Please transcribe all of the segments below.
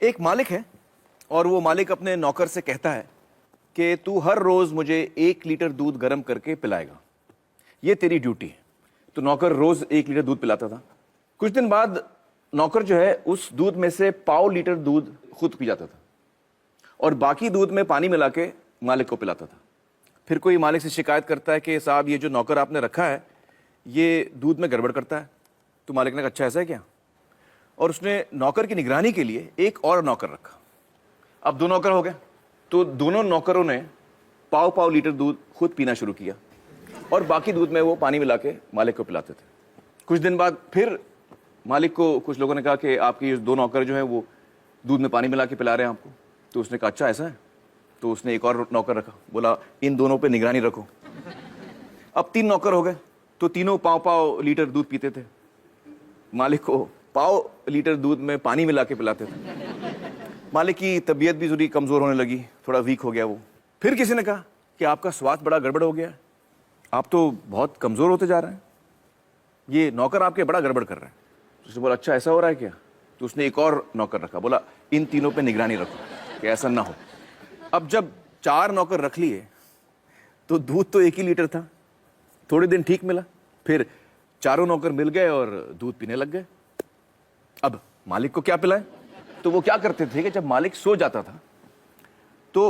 एक मालिक है और वो मालिक अपने नौकर से कहता है कि तू हर रोज मुझे 1 लीटर दूध गर्म करके पिलाएगा, ये तेरी ड्यूटी है। तो नौकर रोज 1 लीटर दूध पिलाता था। कुछ दिन बाद नौकर जो है उस दूध में से 1/4 लीटर दूध खुद पी जाता था और बाकी दूध में पानी मिला के मालिक को पिलाता था। फिर कोई मालिक से शिकायत करता है कि साहब ये जो नौकर आपने रखा है ये दूध में गड़बड़ करता है। तो मालिक ने कहा अच्छा ऐसा है क्या, और उसने नौकर की निगरानी के लिए एक और नौकर रखा। अब 2 नौकर हो गए, तो दोनों नौकरों ने 1/4 लीटर दूध खुद पीना शुरू किया और बाकी दूध में वो पानी मिला के मालिक को पिलाते थे। कुछ दिन बाद फिर मालिक को कुछ लोगों ने कहा कि आपके ये 2 नौकर जो हैं वो दूध में पानी मिला के पिला रहे हैं आपको। तो उसने कहा अच्छा ऐसा है। तो उसने एक और नौकर रखा, बोला इन दोनों पे निगरानी रखो। अब 3 नौकर हो गए, तो तीनों 1/4 लीटर दूध पीते थे, मालिक को 1/4 लीटर दूध में पानी मिला के पिलाते थे। मालिक की तबीयत भी थोड़ी कमजोर होने लगी, थोड़ा वीक हो गया वो। फिर किसी ने कहा कि आपका स्वास्थ्य बड़ा गड़बड़ हो गया है, आप तो बहुत कमजोर होते जा रहे हैं, ये नौकर आपके बड़ा गड़बड़ कर रहे हैं। तो उसने बोला अच्छा ऐसा हो रहा है क्या। तो उसने एक और नौकर रखा, बोला इन तीनों पे निगरानी रखो कि ऐसा ना हो। अब जब 4 नौकर रख लिए तो दूध तो 1 ही लीटर था। थोड़े दिन ठीक मिला, फिर चारों नौकर मिल गए और दूध पीने लग गए। अब मालिक को क्या पिलाएं। तो वो क्या करते थे कि जब मालिक सो जाता था तो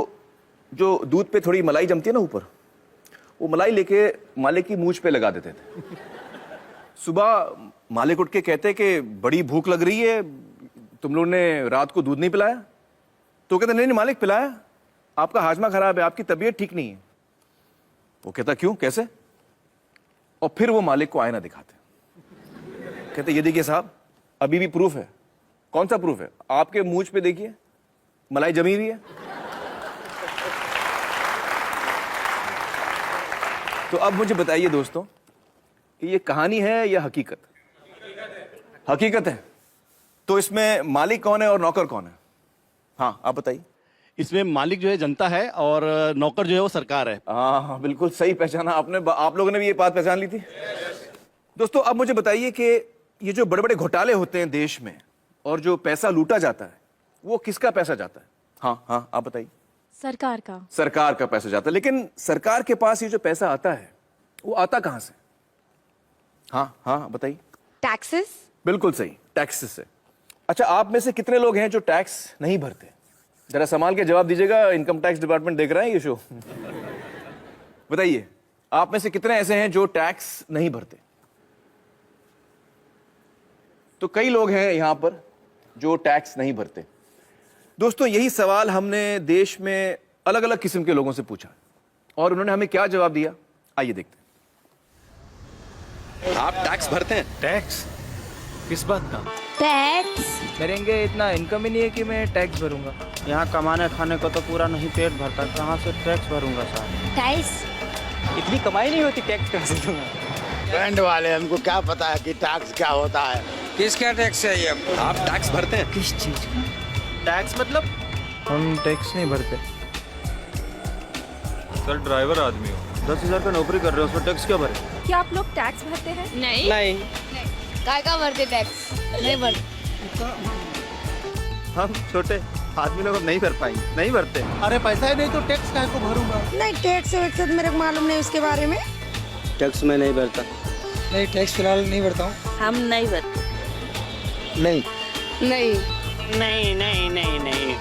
जो दूध पे थोड़ी मलाई जमती है ना ऊपर, वो मलाई लेके मालिक की मूंछ पे लगा देते थे। सुबह मालिक उठ के कहते कि बड़ी भूख लग रही है, तुम लोगों ने रात को दूध नहीं पिलाया। तो कहते नहीं नहीं मालिक पिलाया, आपका हाजमा खराब है, आपकी तबीयत ठीक नहीं है। वो कहता क्यों कैसे। और फिर वो मालिक को आईना दिखाते, कहते ये देखिए साहब अभी भी प्रूफ है। कौन सा प्रूफ है, आपके मूंछ पे देखिए मलाई जमी हुई है। तो अब मुझे बताइए दोस्तों कि ये कहानी है या हकीकत। हकीकत है। तो इसमें मालिक कौन है और नौकर कौन है। हाँ आप बताइए। इसमें मालिक जो है जनता है और नौकर जो है वो सरकार है। हाँ बिल्कुल सही पहचाना आपने। आप लोगों ने भी ये बात पहचान ली थी। दोस्तों अब मुझे बताइए कि ये जो बड़े बड़े घोटाले होते हैं देश में और जो पैसा लूटा जाता है वो किसका पैसा जाता है। हाँ हाँ आप बताइए। सरकार का। सरकार का पैसा जाता है। लेकिन सरकार के पास ये जो पैसा आता है वो आता कहां से। हाँ हाँ बताइए। टैक्सेस। बिल्कुल सही, टैक्सेस से। अच्छा आप में से कितने लोग हैं जो टैक्स नहीं भरते। जरा संभाल के जवाब दीजिएगा, इनकम टैक्स डिपार्टमेंट देख रहा है ये शो। बताइए आप में से कितने ऐसे हैं जो टैक्स नहीं भरते। तो कई लोग हैं यहां पर जो टैक्स नहीं भरते। दोस्तों यही सवाल हमने देश में अलग अलग किस्म के लोगों से पूछा और उन्होंने हमें क्या जवाब दिया, आइए देखते हैं। आप टैक्स भरते हैं? टैक्स किस बात का। टैक्स मेरेंगे इतना इनकम ही नहीं है कि मैं टैक्स भरूंगा। यहाँ कमाने खाने को तो पूरा नहीं पेट भरता, कहाँ से टैक्स भरूंगा साहब। टैक्स इतनी कमाई नहीं होती, टैक्स कहाँ से दूंगा। बैंड वाले हमको क्या पता है कि टैक्स क्या होता है। किसका टैक्स है ये? आप टैक्स भरते हैं? किस चीज का टैक्स मतलब। हम टैक्स नहीं भरते। सर ड्राइवर आदमी हो, 10,000 का नौकरी कर रहे हो, उसमें टैक्स क्या भरे। क्या आप लोग टैक्स भरते हैं। नहीं नहीं काय का भरते टैक्स नहीं भरते। हम छोटे आदमी लोग नहीं भर पाएंगे, नहीं भरते। अरे पैसा ही नहीं तो टैक्स काहे को भरूंगा। नहीं टैक्स वैक्स मेरे को मालूम नहीं उसके बारे में। टैक्स में नहीं भरता। नहीं टैक्स फिलहाल नहीं भरता हूँ। हम नहीं भरते। नहीं नहीं नहीं नहीं नहीं नहीं।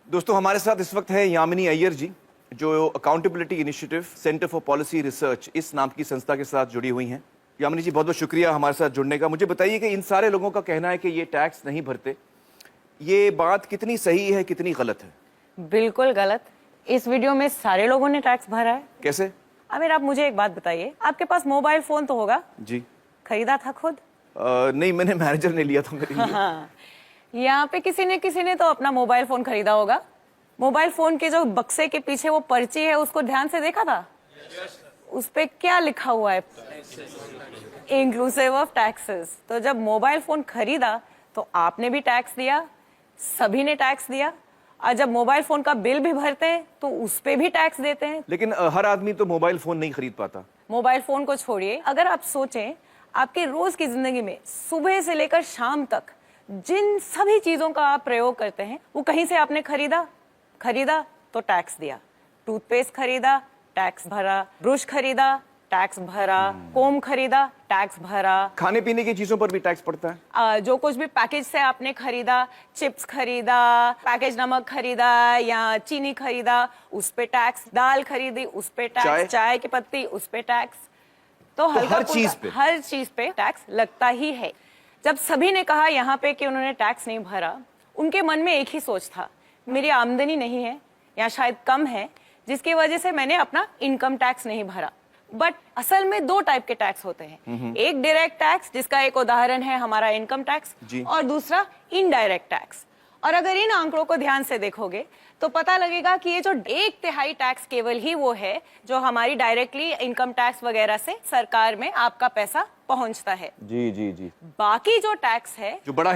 दोस्तों हमारे साथ इस वक्त है यामिनी अय्यर जी, जो accountability initiative centre for policy research इस नाम की संस्था के साथ जुड़ी हुई हैं। यामिनी जी बहुत बहुत शुक्रिया हमारे साथ जुड़ने का। मुझे बताइए कि इन सारे लोगों का कहना है कि ये टैक्स नहीं भरते, ये बात कितनी सही है कितनी गलत है। बिल्कुल गलत। इस वीडियो में सारे लोगों ने टैक्स भरा है। कैसे। आमिर आप मुझे एक बात बताइए, आपके पास मोबाइल फोन तो होगा। जी। खरीदा था खुद। नहीं मैंने मैनेजर ने लिया था मेरे लिए। हाँ। यहाँ पे किसी ने तो अपना मोबाइल फोन खरीदा होगा। मोबाइल फोन के जो बक्से के पीछे वो पर्ची है उसको ध्यान से देखा था। उस पे क्या लिखा हुआ है, इंक्लूसिव ऑफ टैक्सेस। तो जब मोबाइल फोन खरीदा तो आपने भी टैक्स दिया, सभी ने टैक्स दिया और जब मोबाइल फोन का बिल भी भरते हैं तो उस पे भी टैक्स देते हैं। लेकिन हर आदमी तो मोबाइल फोन नहीं खरीद पाता। मोबाइल फोन को छोड़िए, अगर आप सोचें आपके रोज की जिंदगी में सुबह से लेकर शाम तक जिन सभी चीजों का आप प्रयोग करते हैं वो कहीं से आपने खरीदा तो टैक्स दिया, टूथपेस्ट खरीदा टैक्स भरा, ब्रश खरीदा टैक्स भरा, कोम खरीदा टैक्स भरा, खाने पीने की चीजों पर भी टैक्स पड़ता है। जो कुछ भी पैकेज से आपने खरीदा, चिप्स खरीदा, पैकेज नमक खरीदा या चीनी खरीदा, उस पे टैक्स, दाल खरीदी उस पे टैक्स, चाय की पत्ती उस पे टैक्स। तो हर चीज पे टैक्स लगता ही है। जब सभी ने कहा यहाँ पे कि उन्होंने टैक्स नहीं भरा, उनके मन में एक ही सोच था, मेरी आमदनी नहीं है या शायद कम है, जिसकी वजह से मैंने अपना इनकम टैक्स नहीं भरा। बट असल में दो टाइप के टैक्स होते हैं, एक डायरेक्ट टैक्स जिसका एक उदाहरण है हमारा इनकम टैक्स, और दूसरा इनडायरेक्ट टैक्स। और अगर इन आंकड़ों को ध्यान से देखोगे तो पता लगेगा कि ये जो 1/3 टैक्स केवल ही वो है जो हमारी डायरेक्टली इनकम टैक्स वगैरह से सरकार में आपका पैसा पहुंचता है। जी जी जी। बाकी जो टैक्स है, जो बड़ा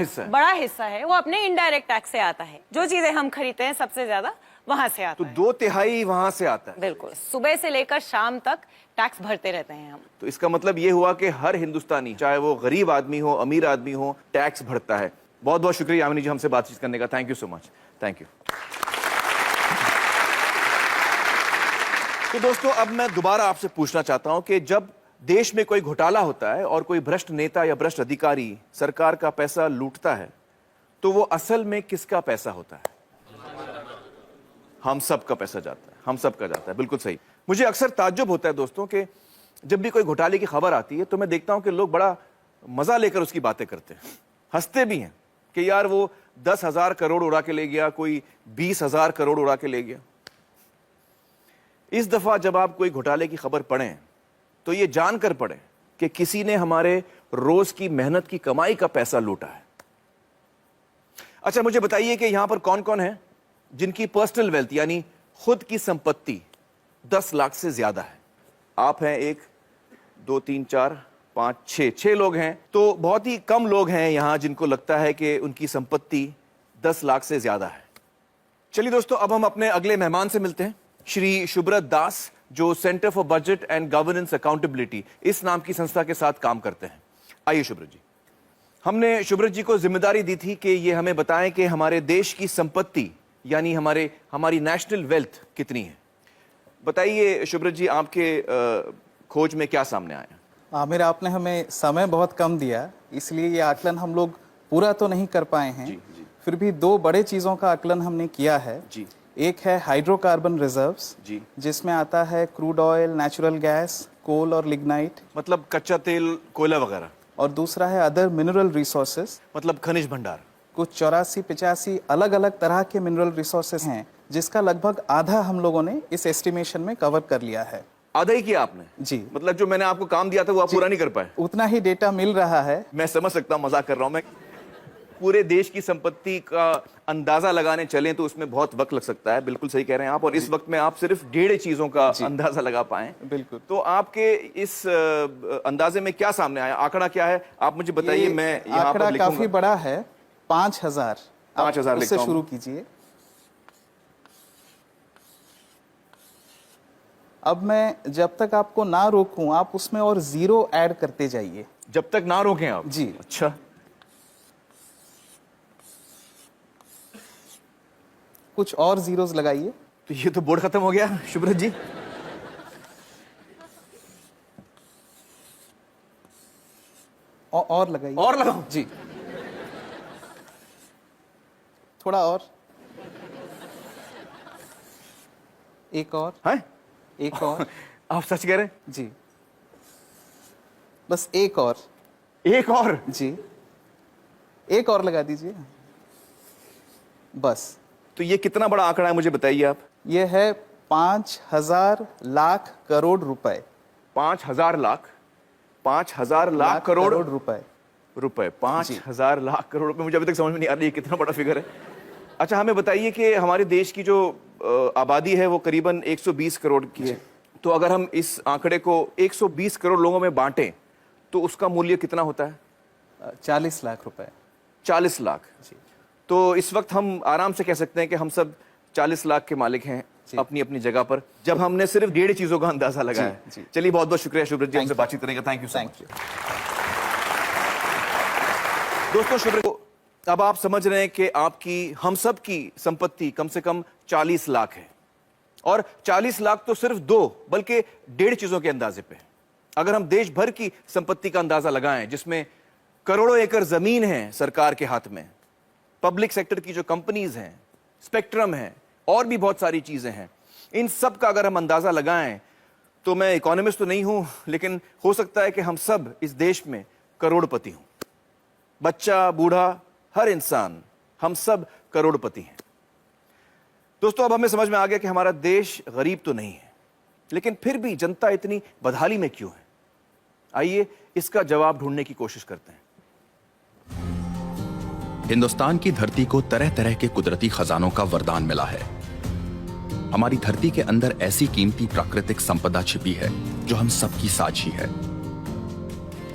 हिस्सा है वो अपने इनडायरेक्ट टैक्स से आता है। जो चीजें हम खरीदते हैं सबसे ज्यादा वहां से आता तो है। 2/3 वहां से आता है। बिल्कुल, सुबह से लेकर शाम तक टैक्स भरते रहते हैं हम। तो इसका मतलब ये हुआ कि हर हिंदुस्तानी, चाहे वो गरीब आदमी हो अमीर आदमी हो, टैक्स भरता है। बहुत बहुत शुक्रिया यामिनी जी हमसे बातचीत करने का। Thank you so much. Thank you. तो दोस्तों अब मैं दोबारा आपसे पूछना चाहता हूं कि जब देश में कोई घोटाला होता है और कोई भ्रष्ट नेता या भ्रष्ट अधिकारी सरकार का पैसा लूटता है तो वो असल में किसका पैसा होता है? हम सब का पैसा जाता है, हम सब का जाता है। बिल्कुल सही। मुझे अक्सर ताज्जुब होता है दोस्तों कि जब भी कोई घोटाले की खबर आती है तो मैं देखता हूं कि लोग बड़ा मजा लेकर उसकी बातें करते हैं, हंसते भी हैं कि यार वो 10,000 करोड़ उड़ा के ले गया, कोई 20,000 करोड़ उड़ा के ले गया। इस दफा जब आप कोई घोटाले की खबर पढ़ें तो ये जानकर पढ़ें कि किसी ने हमारे रोज की मेहनत की कमाई का पैसा लूटा है। अच्छा मुझे बताइए कि यहां पर कौन कौन है जिनकी पर्सनल वेल्थ यानी खुद की संपत्ति 10 लाख से ज्यादा है? आप हैं 1 2 3 4 5 6 लोग हैं। तो बहुत ही कम लोग हैं यहां जिनको लगता है कि उनकी संपत्ति 10 लाख से ज्यादा है। चलिए दोस्तों अब हम अपने अगले मेहमान से मिलते हैं, श्री शुभ्रत दास, जो centre for budget and governance accountability इस नाम की संस्था के साथ काम करते हैं। आइए शुभ्रत जी। हमने शुभ्रत जी को जिम्मेदारी दी थी कि ये हमें बताएं कि हमारे देश की संपत्ति यानी हमारी नेशनल वेल्थ कितनी है। बताइए शुभ्रत जी, आपके खोज में क्या सामने आया? आमिर, आपने हमें समय बहुत कम दिया, इसलिए ये आकलन हम लोग पूरा तो नहीं कर पाए हैं। जी। फिर भी 2 बड़े चीज़ों का आकलन हमने किया है। जी। एक है हाइड्रोकार्बन रिजर्व्स, जी, जिसमें आता है क्रूड ऑयल, नेचुरल गैस, कोल और लिग्नाइट, मतलब कच्चा तेल, कोयला वगैरह। और दूसरा है अदर मिनरल रिसोर्सेज, मतलब खनिज भंडार। कुछ 84-85 अलग अलग तरह के मिनरल रिसोर्सेज हैं, जिसका लगभग आधा हम लोगों ने इस एस्टिमेशन में कवर कर लिया है। आधा ही किया आपने? जी। मतलब जो मैंने आपको काम दिया था वो आप पूरा नहीं कर पाए? उतना ही डेटा मिल रहा है। मैं समझ सकता हूं, मजाक कर रहा हूं मैं। पूरे देश की संपत्ति का अंदाजा लगाने चलें तो उसमें बहुत वक्त लग सकता है। बिल्कुल सही कह रहे हैं आप। और इस वक्त में आप सिर्फ 1.5 चीजों का अंदाजा लगा पाए। बिल्कुल। तो आपके इस अंदाजे में क्या सामने आया? आंकड़ा क्या है आप मुझे बताइए। मैं यहाँ आंकड़ा पर लिखूंगा। काफी बड़ा है, 5,000। 5,000 उससे लिखता हूं। शुरू कीजिए। अब मैं जब तक आपको ना रोकूं आप उसमें और 0 ऐड करते जाइए। जब तक ना रोकें आप? जी। अच्छा, कुछ और जीरोस लगाइए। तो ये तो बोर्ड खत्म हो गया शुभ्रत जी। और लगाइए। और लगाओ जी, थोड़ा और, एक और है? एक और। आप सच कह रहे हैं? जी, बस एक और। एक और? जी, एक और लगा दीजिए बस। तो ये कितना बड़ा आंकड़ा है मुझे बताइए आप। ये है 5,000 लाख करोड़ रुपए। 5,000 लाख? 5,000 लाख करोड़ रुपए? 5,000 लाख करोड़ रुपए। मुझे अभी तक समझ में नहीं आ रही है कितना बड़ा फिगर है। अच्छा हमें बताइए कि हमारे देश की जो आबादी है वो करीबन 120 करोड़ की है। तो अगर हम इस आंकड़े को 120 करोड़ लोगों में बांटें तो उसका मूल्य कितना होता है? 40 लाख रुपए। 40 लाख। जी। तो इस वक्त हम आराम से कह सकते हैं कि हम सब 40 लाख के मालिक हैं अपनी अपनी जगह पर, जब हमने सिर्फ 1.5 चीजों का अंदाजा लगाया। चलिए, बहुत बहुत शुक्रिया शुभ्रत जी, हमसे बातचीत करने का। Thank you so much. दोस्तों, शुभ्रत, अब आप समझ रहे हैं कि आपकी, हम सब की संपत्ति कम से कम 40 लाख है, और 40 लाख तो सिर्फ 2 बल्कि 1.5 चीजों के अंदाजे पे। अगर हम देश भर की संपत्ति का अंदाजा लगाएं, जिसमें करोड़ों एकड़ जमीन है सरकार के हाथ में, पब्लिक सेक्टर की जो कंपनीज हैं, स्पेक्ट्रम है, और भी बहुत सारी चीजें हैं, इन सब का अगर हम अंदाजा लगाएं, तो मैं इकोनॉमिस्ट तो नहीं हूं, लेकिन हो सकता है कि हम सब इस देश में करोड़पति हों। बच्चा, बूढ़ा, हर इंसान, हम सब करोड़पति हैं। दोस्तों, अब हमें समझ में आ गया कि हमारा देश गरीब तो नहीं है, लेकिन फिर भी जनता इतनी बदहाली में क्यों है? आइए इसका जवाब ढूंढने की कोशिश करते हैं। हिंदुस्तान की धरती को तरह तरह के कुदरती खजानों का वरदान मिला है। हमारी धरती के अंदर ऐसी कीमती प्राकृतिक संपदा छिपी है जो हम सबकी साझी है।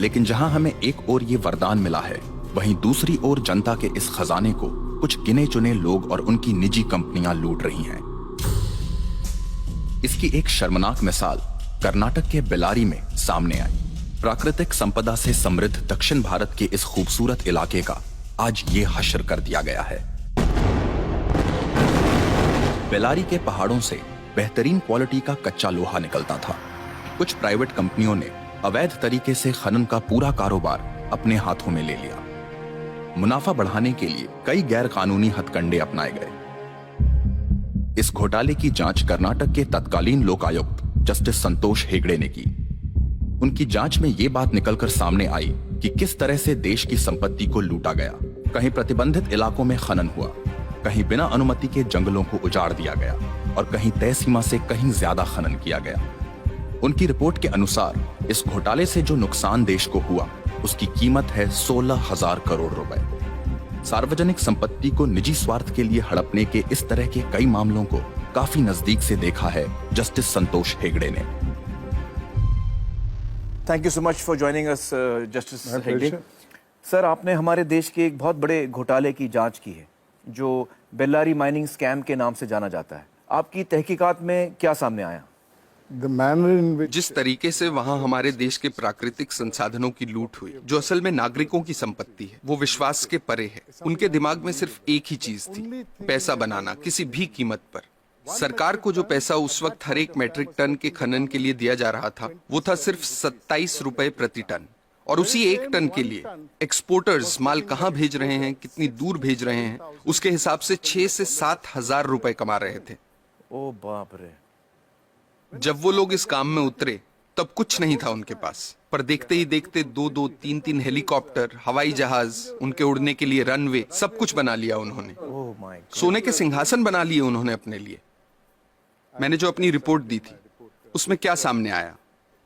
लेकिन जहां हमें एक ओर ये वरदान मिला है, वहीं दूसरी ओर जनता के इस खजाने को कुछ गिने चुने लोग और उनकी निजी कंपनियां लूट रही हैं। इसकी एक शर्मनाक मिसाल कर्नाटक के बेल्लारी में सामने आई। प्राकृतिक संपदा से समृद्ध दक्षिण भारत के इस खूबसूरत इलाके का आज ये हश्र कर दिया गया है। बेल्लारी के पहाड़ों से बेहतरीन क्वालिटी का कच्चा लोहा निकलता था। कुछ प्राइवेट कंपनियों ने अवैध तरीके से खनन का पूरा कारोबार अपने हाथों में ले लिया। मुनाफा बढ़ाने के लिए कई गैर कानूनी हथकंडे अपनाए गए। इस घोटाले की जांच कर्नाटक के तत्कालीन लोकायुक्त जस्टिस संतोष हेगड़े ने की। उनकी जांच में यह बात निकलकर सामने आई कि किस तरह से देश की संपत्ति को लूटा गया। कहीं प्रतिबंधित इलाकों में खनन हुआ, कहीं बिना अनुमति के जंगलों को उजाड़ दिया गया, और कहीं तय सीमा से कहीं ज्यादा खनन किया गया। उनकी रिपोर्ट के अनुसार इस घोटाले से जो नुकसान देश को हुआ, उसकी कीमत है 16,000 करोड़ रुपए। सार्वजनिक संपत्ति को निजी स्वार्थ के लिए हड़पने के इस तरह के कई मामलों को काफी नजदीक से देखा है जस्टिस संतोष हेगड़े ने। Thank you so much for joining us justice Hegde. Sir, आपने हमारे देश के एक बहुत बड़े घोटाले की जांच की है, जो बेल्लारी माइनिंग स्कैम के नाम से जाना जाता है। आपकी तहकीकात में क्या सामने आया? जिस तरीके से वहाँ हमारे देश के प्राकृतिक संसाधनों की लूट हुई, जो असल में नागरिकों की संपत्ति है, वो विश्वास के परे है। उनके दिमाग में सिर्फ एक ही चीज थी, पैसा बनाना किसी भी कीमत पर। सरकार को जो पैसा उस वक्त हर एक मैट्रिक टन के खनन के लिए दिया जा रहा था, वो था सिर्फ 27 रुपए प्रति टन। और उसी एक टन के लिए एक्सपोर्टर्स माल कहाँ भेज रहे हैं, कितनी दूर भेज रहे हैं, उसके हिसाब से 6 से 7 हजार रुपए कमा रहे थे। ओ बाप रे। जब वो लोग इस काम में उतरे, तब कुछ नहीं था उनके पास, पर देखते ही देखते 2-2, 3-3 हेलीकॉप्टर, हवाई जहाज, उनके उड़ने के लिए रनवे, सब कुछ बना लिया उन्होंने। सोने के सिंहासन बना लिए उन्होंने अपने लिए। मैंने जो अपनी रिपोर्ट दी थी, उसमें क्या सामने आया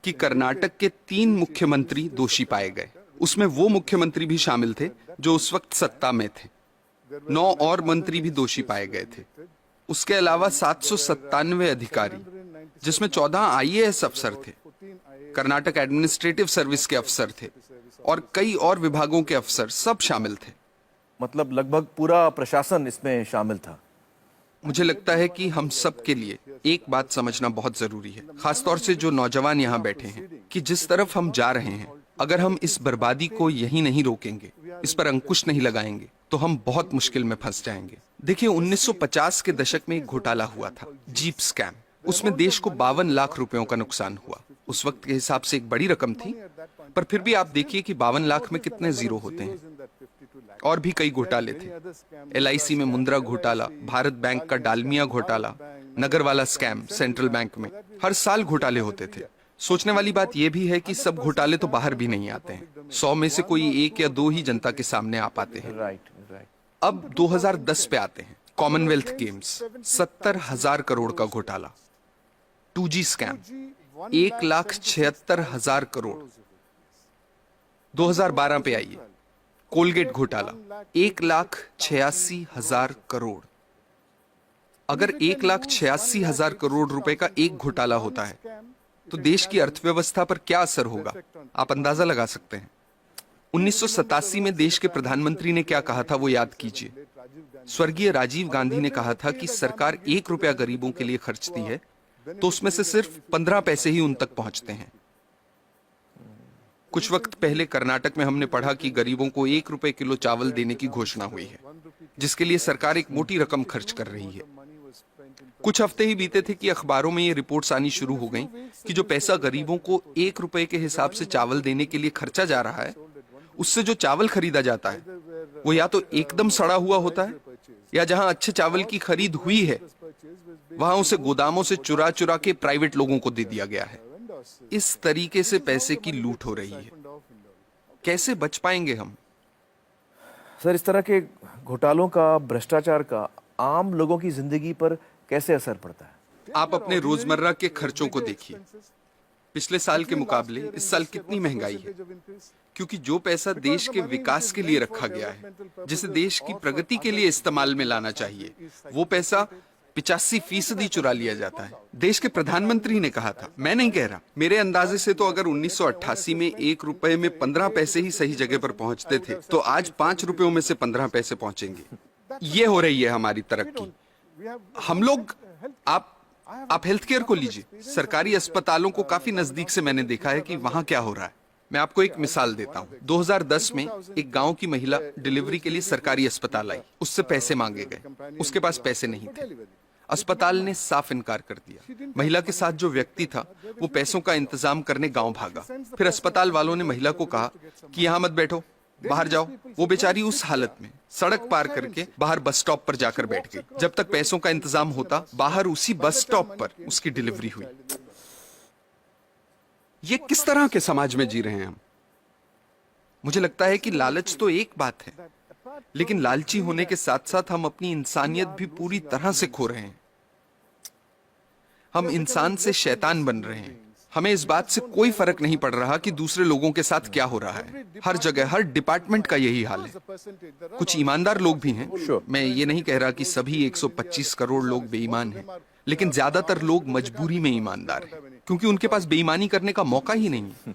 कि कर्नाटक के 3 मुख्यमंत्री दोषी पाए गए। उसमें वो मुख्यमंत्री भी शामिल थे जो उस वक्त सत्ता में थे। 9 और मंत्री भी दोषी पाए गए थे। उसके अलावा 797 अधिकारी, जिसमें 14 IAS अफसर थे, कर्नाटक एडमिनिस्ट्रेटिव सर्विस के अफसर थे, और कई और विभागों के अफसर, सब शामिल थे। मतलब लगभग पूरा प्रशासन इसमें शामिल था। मुझे लगता है कि हम सब के लिए एक बात समझना बहुत जरूरी है, खासतौर से जो नौजवान यहाँ बैठे हैं, कि जिस तरफ हम जा रहे हैं, अगर हम इस बर्बादी को यहीं नहीं रोकेंगे, इस पर अंकुश नहीं लगाएंगे, तो हम बहुत मुश्किल में फंस जाएंगे। देखिए, 1950 के दशक में एक घोटाला हुआ था, जीप स्कैम। उसमें देश को 52 लाख रुपयों का नुकसान हुआ। उस वक्त के हिसाब से एक बड़ी रकम थी, पर फिर भी आप देखिए कि 52 लाख में कितने जीरो होते हैं। और भी कई घोटाले थे। LIC में मुंद्रा घोटाला, भारत बैंक का डालमिया घोटाला, नगर वाला स्कैम सेंट्रल बैंक में। हर साल घोटाले होते थे। सोचने वाली बात यह भी है कि सब घोटाले तो बाहर भी नहीं आते हैं। 100 में से कोई 1 या 2 ही जनता के सामने आ पाते हैं। अब 2010 पे आते हैं। कॉमनवेल्थ गेम्स, 70,000 करोड़ का घोटाला। 2G scam, 1,76,000 crore. 2012 पे आइए, कोलगेट घोटाला, 1,86,000 करोड़। अगर 1,86,000 करोड़ रुपए का एक घोटाला होता है, तो देश की अर्थव्यवस्था पर क्या असर होगा, आप अंदाजा लगा सकते हैं। 1987 में देश के प्रधानमंत्री ने क्या कहा था, वो याद कीजिए। स्वर्गीय राजीव गांधी ने कहा था कि सरकार 1 रुपया गरीबों के लिए खर्चती है तो उसमें से सिर्फ 15 पैसे ही उन तक पहुंचते हैं। कुछ वक्त पहले कर्नाटक में हमने पढ़ा कि गरीबों को 1 रुपए किलो चावल देने की घोषणा हुई है, जिसके लिए सरकार एक मोटी रकम खर्च कर रही है। कुछ हफ्ते ही बीते थे कि अखबारों में ये रिपोर्ट्स आनी शुरू हो गईं कि जो पैसा गरीबों को 1 रुपए के हिसाब से चावल देने के लिए खर्चा जा रहा है, उससे जो चावल खरीदा जाता है वो या तो एकदम सड़ा हुआ होता है, या जहां अच्छे चावल की खरीद हुई है वहां उसे गोदामों से चुरा चुरा के प्राइवेट लोगों को दे दिया गया है। इस तरीके से पैसे की लूट हो रही है। कैसे बच पाएंगे हम? सर, इस तरह के घोटालों का, भ्रष्टाचार का आम लोगों की जिंदगी पर कैसे असर पड़ता है? आप अपने रोजमर्रा के खर्चों को देखिए। पिछले साल के मुकाबले इस साल कितनी महंगाई है, क्योंकि जो पैसा देश के विकास के लिए रखा गया है, जिसे देश की प्रगति के लिए इस्तेमाल में लाना चाहिए, वो पैसा 85% चुरा लिया जाता है। देश के प्रधानमंत्री ने कहा था, मैं नहीं कह रहा, मेरे अंदाजे से तो अगर 1988 में 1 रुपए में 15 पैसे ही सही जगह पर पहुंचते थे, तो आज 5 रुपयों में से 15 पैसे पहुंचेंगे। ये हो रही है हमारी तरक्की। हम लोग, आप हेल्थ केयर को लीजिए। सरकारी अस्पतालों को काफी नजदीक से मैंने देखा है कि वहां क्या हो रहा है। मैं आपको एक मिसाल देता हूं। 2010 में एक गांव की महिला डिलीवरी के लिए सरकारी अस्पताल आई। उससे पैसे मांगे गए, उसके पास पैसे नहीं थे। अस्पताल ने साफ इनकार कर दिया। महिला के साथ जो व्यक्ति था वो पैसों का इंतजाम करने गांव भागा। फिर अस्पताल वालों ने महिला को कहा कि यहां मत बैठो, बाहर जाओ। वो बेचारी उस हालत में सड़क पार करके बाहर बस स्टॉप पर जाकर बैठ गई। जब तक पैसों का इंतजाम होता, बाहर उसी बस स्टॉप पर उसकी डिलीवरी हुई। ये किस तरह के समाज में जी रहे हैं हम? मुझे लगता है कि लालच तो एक बात है, लेकिन लालची होने के साथ साथ हम अपनी इंसानियत भी पूरी तरह से खो रहे हैं। हम इंसान से शैतान बन रहे हैं। हमें इस बात से कोई फर्क नहीं पड़ रहा कि दूसरे लोगों के साथ क्या हो रहा है। हर जगह, हर डिपार्टमेंट का यही हाल है। कुछ ईमानदार लोग भी हैं। मैं ये नहीं कह रहा कि सभी 125 करोड़ लोग बेईमान हैं, लेकिन ज्यादातर लोग मजबूरी में ईमानदार हैं, क्योंकि उनके पास बेईमानी करने का मौका ही नहीं है।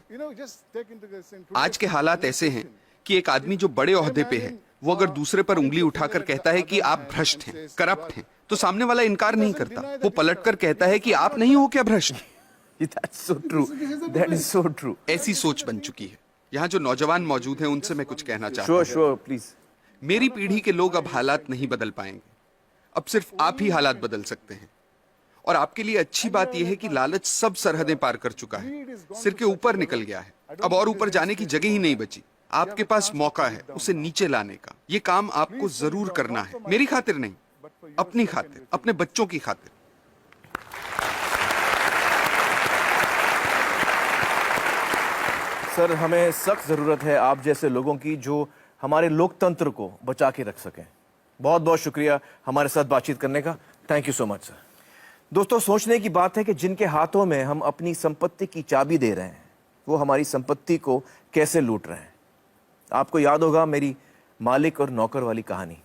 आज के हालात ऐसे हैं कि एक आदमी जो बड़े ओहदे पे है, वो अगर दूसरे पर उंगली उठाकर कहता है कि आप भ्रष्ट हैं, करप्ट हैं, तो सामने वाला इनकार नहीं करता। वो पलटकर कहता है कि आप नहीं हो क्या भ्रष्ट? That's so true. That is so true. ऐसी सोच बन चुकी है। यहाँ जो नौजवान मौजूद हैं उनसे मैं कुछ कहना चाहता हूँ। Sure, please. मेरी पीढ़ी के लोग अब हालात नहीं बदल पाएंगे। अब सिर्फ आप ही हालात बदल सकते हैं। और आपके लिए अच्छी बात यह है कि लालच सब सरहदें पार कर चुका है, सिर के ऊपर निकल गया है। अब और ऊपर जाने की जगह ही नहीं बची। आपके पास मौका है उसे नीचे लाने का। ये काम आपको जरूर करना है, मेरी खातिर नहीं, अपनी खातिर, अपने बच्चों की खातिर। सर, हमें सख्त जरूरत है आप जैसे लोगों की जो हमारे लोकतंत्र को बचा के रख सकें। बहुत बहुत शुक्रिया हमारे साथ बातचीत करने का। Thank you so much sir. दोस्तों, सोचने की बात है कि जिनके हाथों में हम अपनी संपत्ति की चाबी दे रहे हैं, वो हमारी संपत्ति को कैसे लूट रहे हैं। आपको याद होगा मेरी मालिक और नौकर वाली कहानी।